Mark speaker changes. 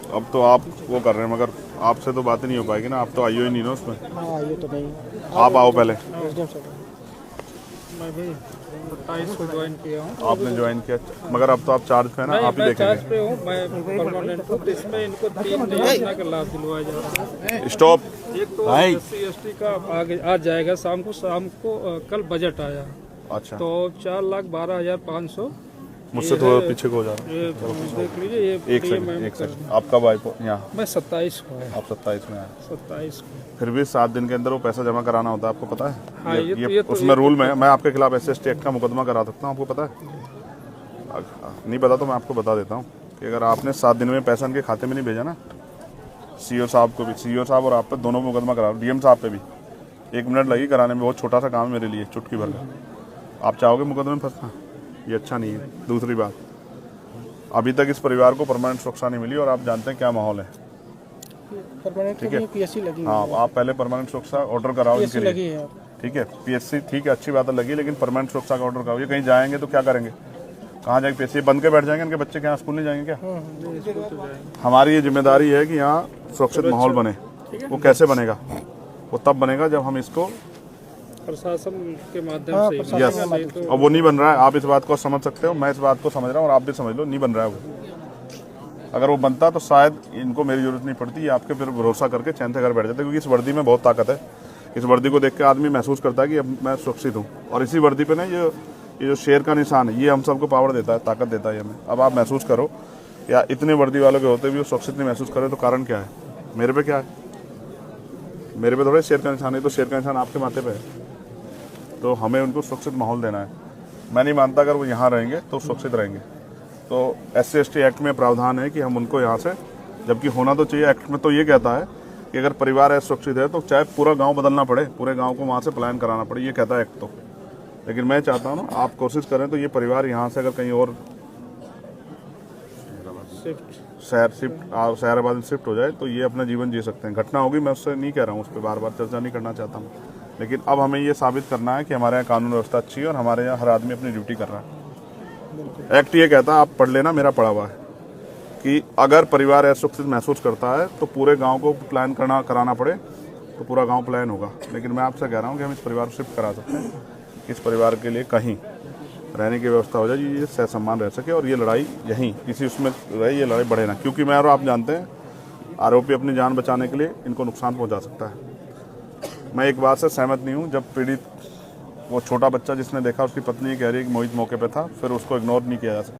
Speaker 1: अब तो आप वो कर रहे हैं, मगर आपसे तो बात ही नहीं हो पाएगी ना, आप तो आइयो ही नहीं ना उसमें।
Speaker 2: हाँ ये तो नहीं।
Speaker 1: आप आओ पहले।
Speaker 2: मैं भी 27 को ज्वाइन किया हूँ।
Speaker 1: आपने ज्वाइन किया, मगर अब तो आप चार्ज पे है ना, आप ही
Speaker 2: मैं चार्ज
Speaker 1: देखेंगे।
Speaker 2: पे हूँ, मैं परमानेंट हूँ। तो इसमें इनको 3 योजना का लाभ दिलवाया जा रहा है।
Speaker 1: स्टॉप।
Speaker 2: एक तो SC/ST का आगे आ जाएगा शाम को कल बजट आया
Speaker 1: अच्छा,
Speaker 2: तो 4,12,500।
Speaker 1: मुझसे थोड़ा पीछे को हो जा रहा
Speaker 2: ये देख लीजिए, ये
Speaker 1: है। एक सेकंड आप कब आए यहाँ?
Speaker 2: मैं 27 को है।
Speaker 1: आप 27 में आए।
Speaker 2: 27 को।
Speaker 1: फिर भी 7 दिन के अंदर वो पैसा जमा कराना होता है, आपको पता है?
Speaker 2: हाँ,
Speaker 1: ये उसमें रूल में है। मैं आपके खिलाफ SC/ST एक्ट का मुकदमा करा सकता हूँ, आपको पता है? नहीं पता तो मैं आपको बता देता हूँ कि अगर आपने 7 दिन में पैसा इनके खाते में नहीं भेजा ना, CO साहब को भी, CO साहब और आप पे दोनों मुकदमा करा, DM साहब पे भी 1 मिनट लगी कराने में। बहुत छोटा सा काम है मेरे लिए, चुटकी भर का। आप चाहोगे मुकदमे में फंसना? ये अच्छा नहीं है। दूसरी बात, अभी तक इस परिवार को परमानेंट सुरक्षा नहीं मिली और आप जानते हैं क्या माहौल है।
Speaker 2: ठीक है, PSC लगी
Speaker 1: हाँ, आप पहले परमानेंट सुरक्षा ऑर्डर कराओ इनके लिए।
Speaker 2: लगी है।
Speaker 1: ठीक है, PSC ठीक है, अच्छी बात है, लगी, लेकिन परमानेंट सुरक्षा का ऑर्डर कराओ। ये कहीं जाएंगे तो क्या करेंगे? कहाँ जाएंगे? PSC बंद के बैठ जाएंगे? इनके बच्चे क्या स्कूल नहीं जाएंगे क्या? हमारी ये जिम्मेदारी है कि यहाँ सुरक्षित माहौल बने। वो कैसे बनेगा? वो तब बनेगा जब हम इसको
Speaker 2: प्रशासन के माध्यम से।
Speaker 1: यस, अब वो नहीं बन रहा है। आप इस बात को समझ सकते हो, मैं इस बात को समझ रहा हूँ और आप भी समझ लो, नहीं बन रहा है वो। अगर वो बनता तो शायद इनको मेरी जरूरत नहीं पड़ती, ये आपके फिर भरोसा करके चैन से घर बैठ जाते, क्योंकि इस वर्दी में बहुत ताकत है। इस वर्दी को देख के आदमी महसूस करता है कि अब मैं सुरक्षित हूँ। और इसी वर्दी पे ना ये जो शेर का निशान है, ये हम सबको पावर देता है, ताकत देता है हमें। अब आप महसूस करो, या इतने वर्दी वालों के होते भी वो सुरक्षित नहीं महसूस करे, तो कारण क्या है? मेरे पे क्या है? मेरे पे थोड़ा शेर का निशान है, तो शेर का निशान आपके माथे पे है। तो हमें उनको सुरक्षित माहौल देना है। मैं नहीं मानता अगर वो यहाँ रहेंगे तो सुरक्षित रहेंगे। तो SC/ST एक्ट में प्रावधान है कि हम उनको यहाँ से, जबकि होना तो चाहिए, एक्ट में तो ये कहता है कि अगर परिवार असुरक्षित है तो चाहे पूरा गांव बदलना पड़े, पूरे गांव को वहाँ से पलायन कराना पड़े, ये कहता है एक्ट तो। लेकिन मैं चाहता हूँ ना, आप कोशिश करें तो ये परिवार यहाँ से अगर कहीं और शहराबाद में शिफ्ट हो जाए तो ये अपना जीवन जी सकते हैं। घटना होगी, मैं उससे नहीं कह रहा हूँ, उस पर बार बार चर्चा नहीं करना चाहता हूँ, लेकिन अब हमें ये साबित करना है कि हमारे यहाँ कानून व्यवस्था अच्छी है और हमारे यहाँ हर आदमी अपनी ड्यूटी कर रहा है। एक्ट ये कहता है, आप पढ़ लेना, मेरा पढ़ा हुआ है, कि अगर परिवार असुरक्षित महसूस करता है तो पूरे गांव को प्लान कराना पड़े तो पूरा गांव प्लान होगा। लेकिन मैं आपसे कह रहा हूं कि हम इस परिवार को शिफ्ट करा सकते हैं, इस परिवार के लिए कहीं रहने की व्यवस्था हो जाए, ये सह सम्मान रह सके और ये लड़ाई यहीं किसी उसमें रहे, ये लड़ाई बढ़े ना। क्योंकि मैं और आप जानते हैं, आरोपी अपनी जान बचाने के लिए इनको नुकसान पहुँचा सकता है। मैं एक बात से सहमत नहीं हूँ, जब पीड़ित वो छोटा बच्चा जिसने देखा, उसकी पत्नी कह रही है कि मोहित मौके पे था, फिर उसको इग्नोर नहीं किया जा सकता।